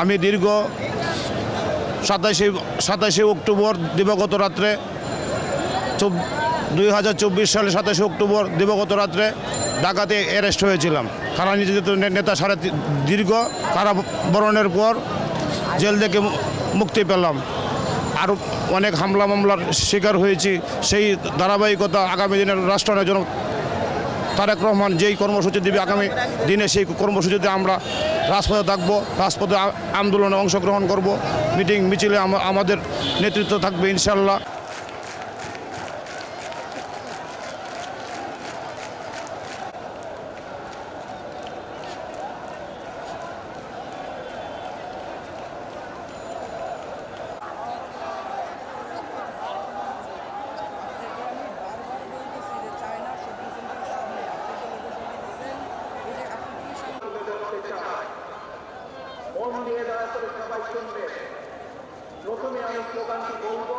আমি দীর্ঘ 27শে অক্টোবর দিবাগত রাত্রে 2024 সালে 27শে অক্টোবর দিবাগত রাত্রে ঢাকাতে অ্যারেস্ট হয়েছিলাম। কারা নির্যাতিত নেতা দীর্ঘ কারাবরণের পর জেল থেকে মুক্তি পেলাম। আরও অনেক হামলা মামলার শিকার হয়েছি। সেই ধারাবাহিকতা আগামী দিনের রাষ্ট্রনায়ক জনাব তারেক রহমান যেই কর্মসূচি দেবে আগামী দিনে সেই কর্মসূচিতে আমরা রাজপথে থাকবো, রাজপথে আন্দোলনে অংশগ্রহণ করব, মিটিং মিছিলে আমাদের নেতৃত্ব থাকবে ইনশাল্লাহ। মন দিয়ে দয়া করে সবাই শুনবে। প্রথমে আমি স্লোগানটি বলবো।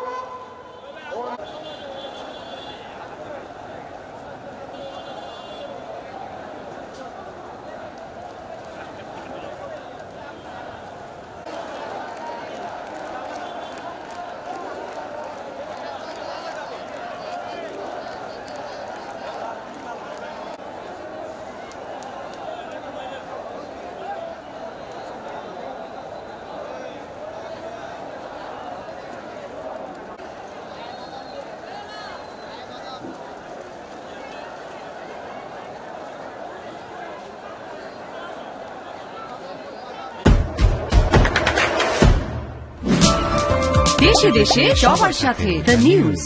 দেশে দেশে সবার সাথে দ্য নিউজ।